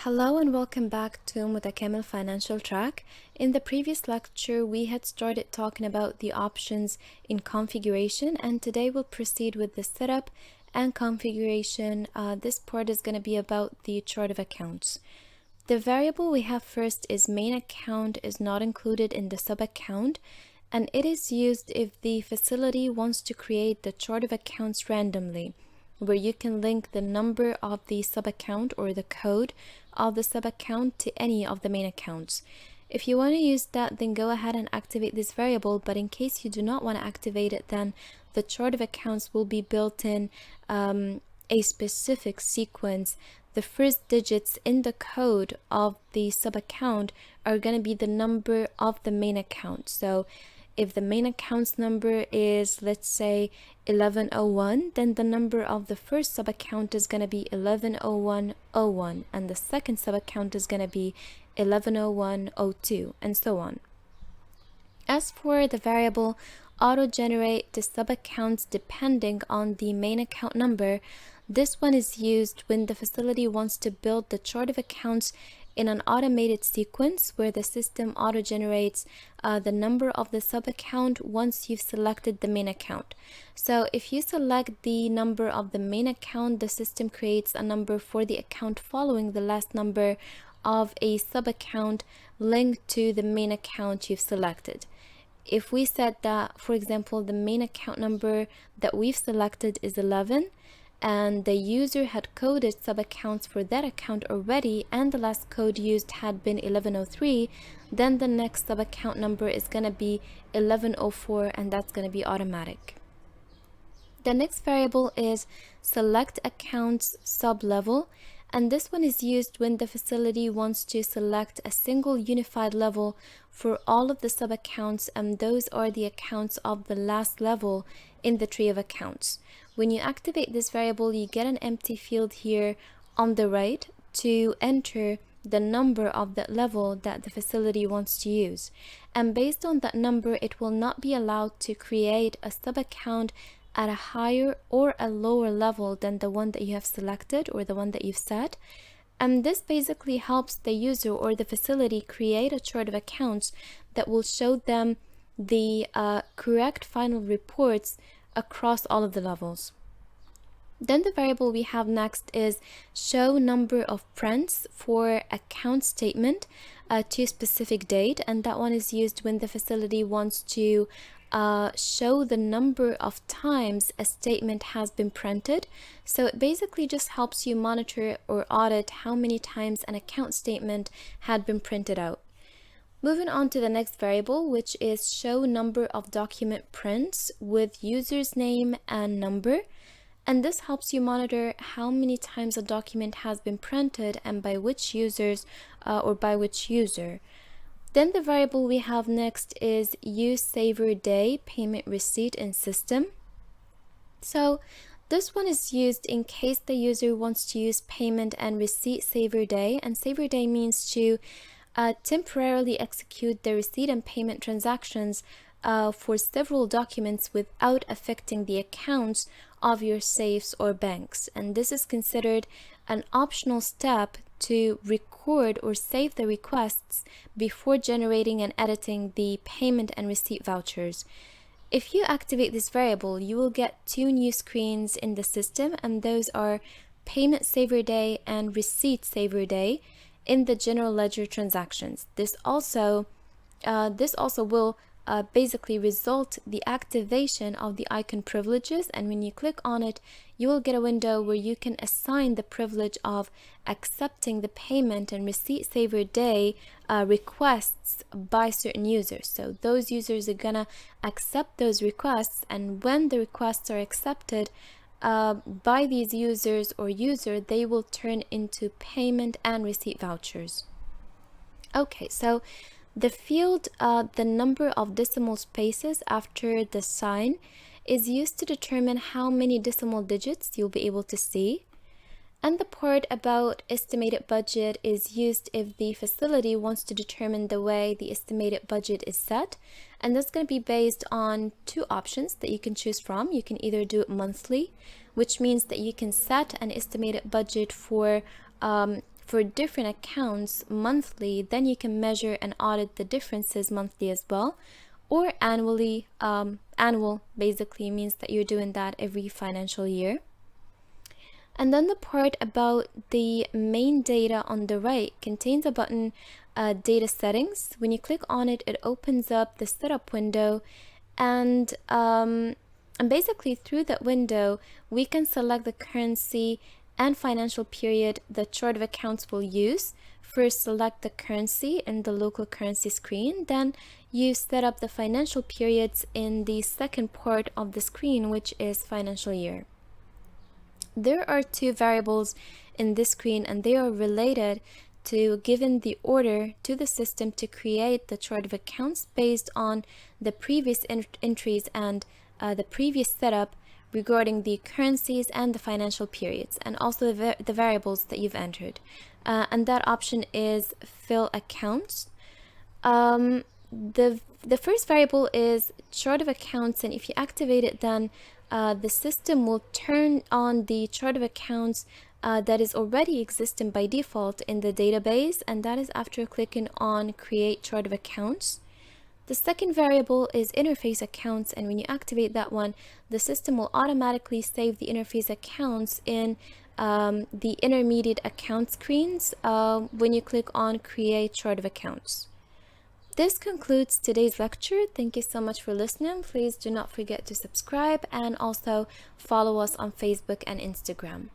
Hello and welcome back to Mutakamil Financial Track. In the previous lecture, we had started talking about the options in configuration, and today we'll proceed with the setup and configuration. This part is going to be about the chart of accounts. The variable we have first is main account is not included in the sub account, and it is used if the facility wants to create the chart of accounts randomly, where you can link the number of the sub account or the code of the sub account to any of the main accounts. If you want to use that, then go ahead and activate this variable, but in case you do not want to activate it, then the chart of accounts will be built in a specific sequence. The first digits in the code of the sub account are going to be the number of the main account. So if the main account's number is, let's say, 1101, then the number of the first sub account is going to be 110101, and the second sub account is going to be 110102, and so on. As for the variable auto-generate the sub accounts depending on the main account number, this one is used when the facility wants to build the chart of accounts in an automated sequence where the system auto-generates the number of the sub-account once you've selected the main account. So if you select the number of the main account, the system creates a number for the account following the last number of a sub-account linked to the main account you've selected. If we said that, for example, the main account number that we've selected is 11, and the user had coded sub-accounts for that account already, and the last code used had been 1103, then the next sub-account number is going to be 1104, and that's going to be automatic. The next variable is select accounts sub-level, and this one is used when the facility wants to select a single unified level for all of the sub-accounts, and those are the accounts of the last level in the tree of accounts. When you activate this variable, you get an empty field here on the right to enter the number of that level that the facility wants to use. And based on that number, it will not be allowed to create a sub-account at a higher or a lower level than the one that you have selected or the one that you've set. And this basically helps the user or the facility create a chart of accounts that will show them the correct final reports across all of the levels. Then the variable we have next is show number of prints for account statement to a specific date, and that one is used when the facility wants to show the number of times a statement has been printed. So it basically just helps you monitor or audit how many times an account statement had been printed out. Moving on to the next variable, which is show number of document prints with user's name and number. And this helps you monitor how many times a document has been printed and by which users or by which user. Then the variable we have next is use saver day payment receipt in system. So this one is used in case the user wants to use payment and receipt saver day, and saver day means to temporarily execute the receipt and payment transactions for several documents without affecting the accounts of your safes or banks. And this is considered an optional step to record or save the requests before generating and editing the payment and receipt vouchers. If you activate this variable, you will get two new screens in the system, and those are payment saver day and receipt saver day in the general ledger transactions. This also will basically result the activation of the icon privileges, and when you click on it, you will get a window where you can assign the privilege of accepting the payment and receipt saver day requests by certain users. So those users are gonna accept those requests, and when the requests are accepted by these users or user, they will turn into payment and receipt vouchers. Okay, so the field, the number of decimal spaces after the sign, is used to determine how many decimal digits you'll be able to see. And the part about estimated budget is used if the facility wants to determine the way the estimated budget is set. And that's going to be based on two options that you can choose from. You can either do it monthly, which means that you can set an estimated budget for for different accounts monthly, then you can measure and audit the differences monthly as well, or annually. Annual basically means that you're doing that every financial year. And then the part about the main data on the right contains a button, data settings. When you click on it, it opens up the setup window, and basically through that window we can select the currency and financial period the chart of accounts will use. First, select the currency in the local currency screen, then you set up the financial periods in the second part of the screen, which is financial year. There are two variables in this screen, and they are related to giving the order to the system to create the chart of accounts based on the previous entries and the previous setup regarding the currencies and the financial periods, and also the variables that you've entered. And that option is fill accounts. The first variable is chart of accounts, and if you activate it, then the system will turn on the chart of accounts that is already existing by default in the database, and that is after clicking on create chart of accounts. The second variable is interface accounts, and when you activate that one, the system will automatically save the interface accounts in the intermediate account screens when you click on create chart of accounts. This concludes today's lecture. Thank you so much for listening. Please do not forget to subscribe and also follow us on Facebook and Instagram.